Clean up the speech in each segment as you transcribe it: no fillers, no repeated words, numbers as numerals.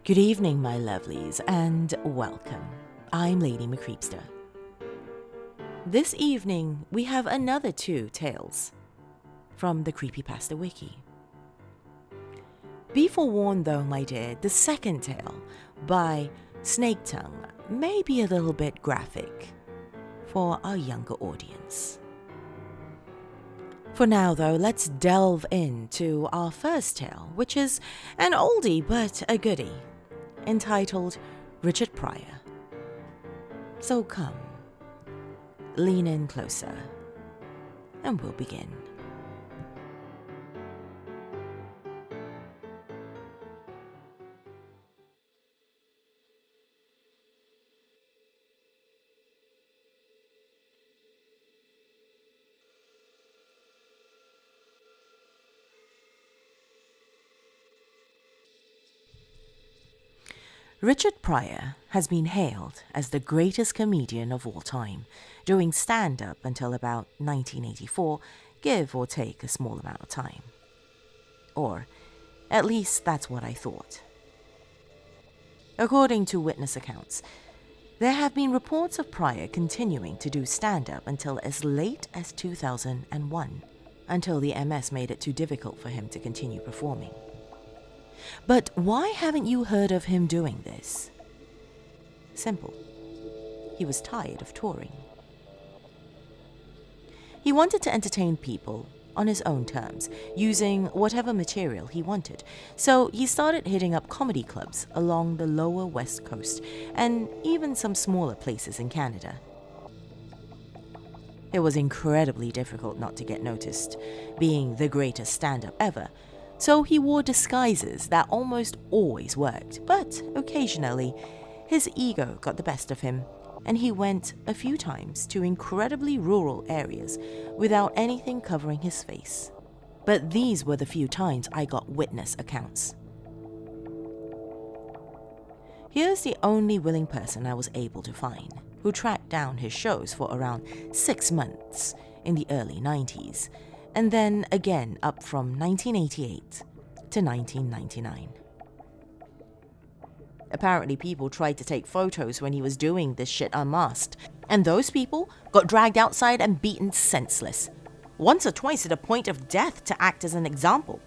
Good evening, my lovelies, and welcome. I'm Lady Creepypasta. This evening, we have another 2 tales from the Creepypasta wiki. Be forewarned though, my dear, the second tale by Snakon may be a little bit graphic for our younger audience. For now though, let's delve into our first tale, which is an oldie but a goodie, entitled Richard Pryor. So come, lean in closer, and we'll begin. Richard Pryor has been hailed as the greatest comedian of all time, doing stand-up until about 1984, give or take a small amount of time. Or, at least that's what I thought. According to witness accounts, there have been reports of Pryor continuing to do stand-up until as late as 2001, until the MS made it too difficult for him to continue performing. But why haven't you heard of him doing this? Simple. He was tired of touring. He wanted to entertain people on his own terms, using whatever material he wanted. So he started hitting up comedy clubs along the lower West Coast and even some smaller places in Canada. It was incredibly difficult not to get noticed, being the greatest stand-up ever. So he wore disguises that almost always worked, but occasionally his ego got the best of him, and he went a few times to incredibly rural areas without anything covering his face. But these were the few times I got witness accounts. Here's the only willing person I was able to find who tracked down his shows for around 6 months in the early 90s. And then again up from 1988 to 1999. Apparently people tried to take photos when he was doing this shit unmasked, and those people got dragged outside and beaten senseless, once or twice to the point of death to act as an example.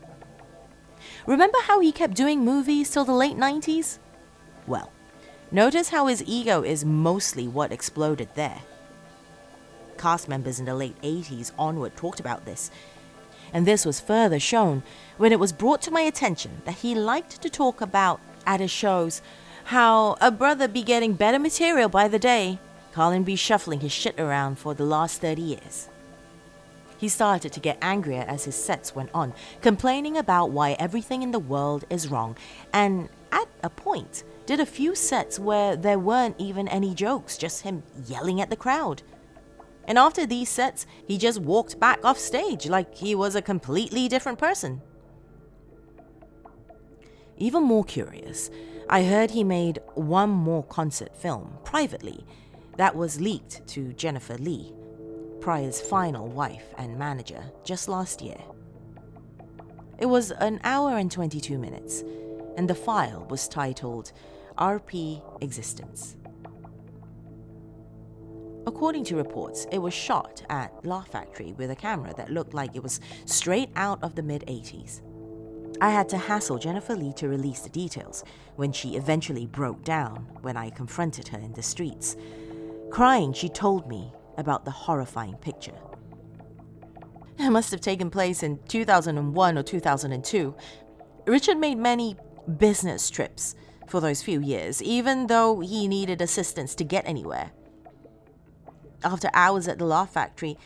Remember how he kept doing movies till the late 90s? Well, notice how his ego is mostly what exploded there. Cast members in the late 80s onward talked about this, and this was further shown when it was brought to my attention that he liked to talk about at his shows how a brother be getting better material by the day, Colin be shuffling his shit around for the last 30 years. He started to get angrier as his sets went on, complaining about why everything in the world is wrong, and at a point did a few sets where there weren't even any jokes, just him yelling at the crowd. And after these sets, he just walked back off stage like he was a completely different person. Even more curious, I heard he made one more concert film privately that was leaked to Jennifer Lee, Pryor's final wife and manager, just last year. It was 1 hour and 22 minutes, and the file was titled RP Existence. According to reports, it was shot at Laugh Factory with a camera that looked like it was straight out of the mid-80s. I had to hassle Jennifer Lee to release the details when she eventually broke down when I confronted her in the streets. Crying, she told me about the horrifying picture. It must have taken place in 2001 or 2002. Richard made many business trips for those few years, even though he needed assistance to get anywhere. After hours at the Laugh Factory,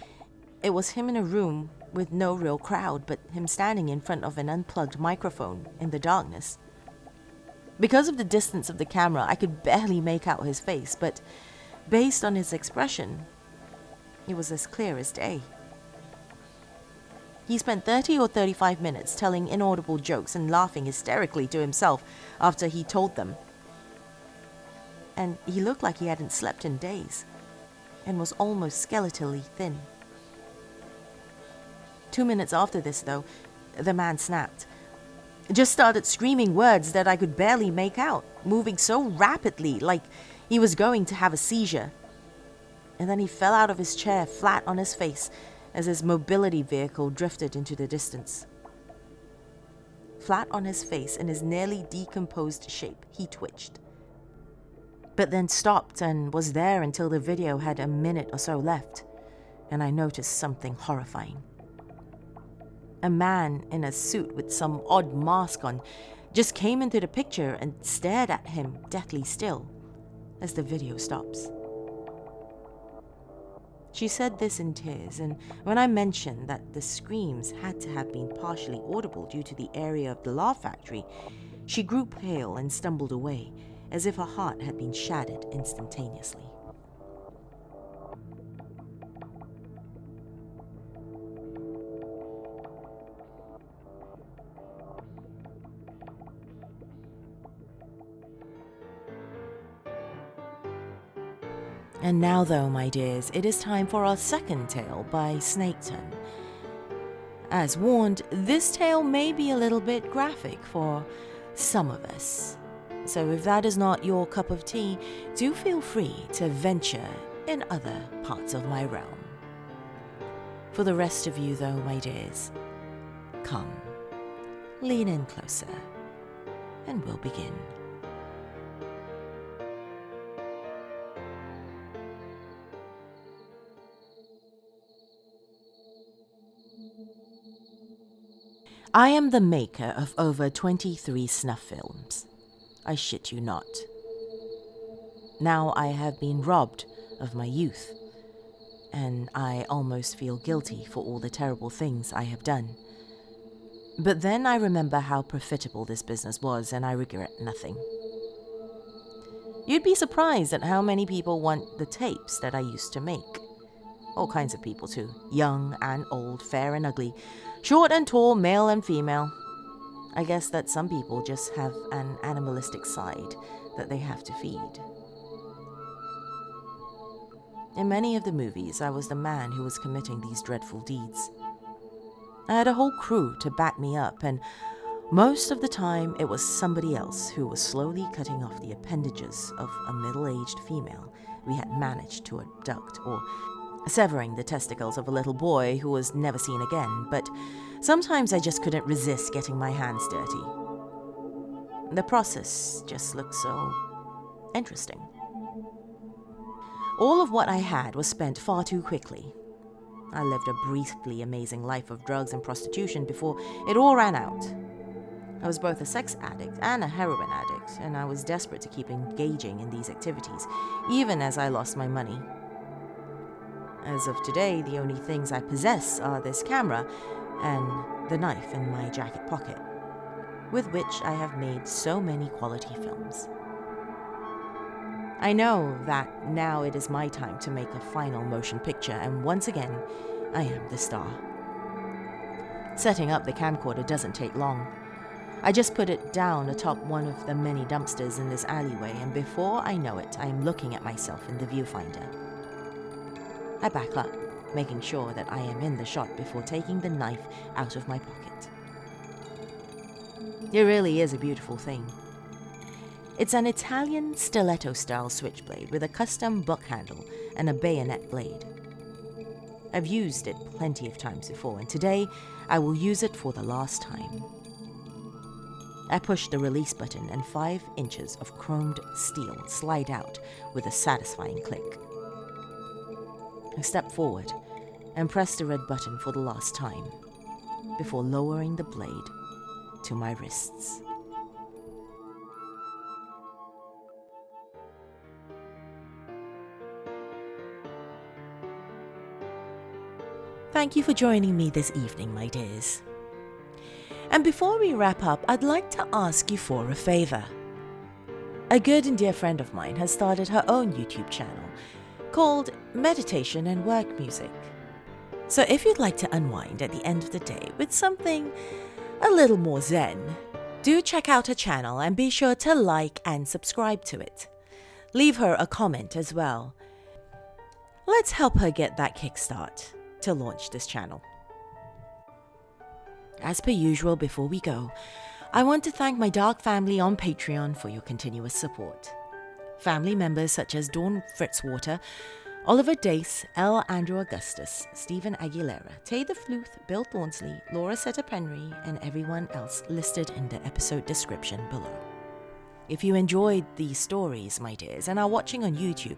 it was him in a room with no real crowd, but him standing in front of an unplugged microphone in the darkness. Because of the distance of the camera, I could barely make out his face, but based on his expression, it was as clear as day. He spent 30 or 35 minutes telling inaudible jokes and laughing hysterically to himself after he told them. And he looked like he hadn't slept in days, and was almost skeletally thin. 2 minutes after this, though, the man snapped. Just started screaming words that I could barely make out, moving so rapidly like he was going to have a seizure. And then he fell out of his chair flat on his face as his mobility vehicle drifted into the distance. Flat on his face in his nearly decomposed shape, he twitched. But then stopped and was there until the video had a minute or so left, and I noticed something horrifying. A man in a suit with some odd mask on just came into the picture and stared at him deathly still as the video stops. She said this in tears, and when I mentioned that the screams had to have been partially audible due to the area of the laugh factory, she grew pale and stumbled away, as if her heart had been shattered instantaneously. And now though, my dears, it is time for our second tale by Snakon. As warned, this tale may be a little bit graphic for some of us. So if that is not your cup of tea, do feel free to venture in other parts of my realm. For the rest of you though, my dears, come, lean in closer, and we'll begin. I am the maker of over 23 snuff films. I shit you not. Now I have been robbed of my youth, and I almost feel guilty for all the terrible things I have done. But then I remember how profitable this business was, and I regret nothing. You'd be surprised at how many people want the tapes that I used to make. All kinds of people too, young and old, fair and ugly, short and tall, male and female. I guess that some people just have an animalistic side that they have to feed. In many of the movies, I was the man who was committing these dreadful deeds. I had a whole crew to back me up, and most of the time it was somebody else who was slowly cutting off the appendages of a middle-aged female we had managed to abduct, or severing the testicles of a little boy who was never seen again, but sometimes I just couldn't resist getting my hands dirty. The process just looked so interesting. All of what I had was spent far too quickly. I lived a briefly amazing life of drugs and prostitution before it all ran out. I was both a sex addict and a heroin addict, and I was desperate to keep engaging in these activities, even as I lost my money. As of today, the only things I possess are this camera and the knife in my jacket pocket, with which I have made so many quality films. I know that now it is my time to make a final motion picture, and once again, I am the star. Setting up the camcorder doesn't take long. I just put it down atop one of the many dumpsters in this alleyway, and before I know it, I am looking at myself in the viewfinder. I back up, making sure that I am in the shot before taking the knife out of my pocket. It really is a beautiful thing. It's an Italian stiletto-style switchblade with a custom buck handle and a bayonet blade. I've used it plenty of times before, and today I will use it for the last time. I push the release button, and 5 inches of chromed steel slide out with a satisfying click. I step forward and press the red button for the last time before lowering the blade to my wrists. Thank you for joining me this evening, my dears. And before we wrap up, I'd like to ask you for a favor. A good and dear friend of mine has started her own YouTube channel called Meditation and Work Music. So if you'd like to unwind at the end of the day with something a little more zen, do check out her channel and be sure to like and subscribe to it. Leave her a comment as well. Let's help her get that kickstart to launch this channel. As per usual, before we go, I want to thank my dark family on Patreon for your continuous support. Family members such as Dawn Fritzwater, Oliver Dace, L. Andrew Augustus, Stephen Aguilera, Tay the Fluth, Bill Thornsley, Laura Seta-Penry, and everyone else listed in the episode description below. If you enjoyed these stories, my dears, and are watching on YouTube,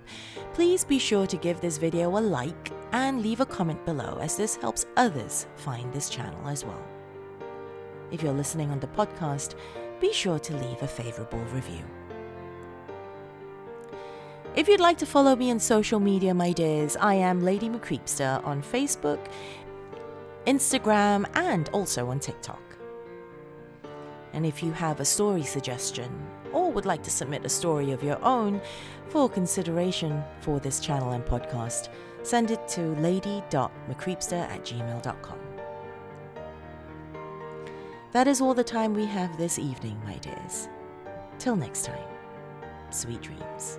please be sure to give this video a like and leave a comment below, as this helps others find this channel as well. If you're listening on the podcast, be sure to leave a favorable review. If you'd like to follow me on social media, my dears, I am Lady McCreepster on Facebook, Instagram, and also on TikTok. And if you have a story suggestion or would like to submit a story of your own for consideration for this channel and podcast, send it to lady.mccreepster@gmail.com. That is all the time we have this evening, my dears. Till next time, sweet dreams.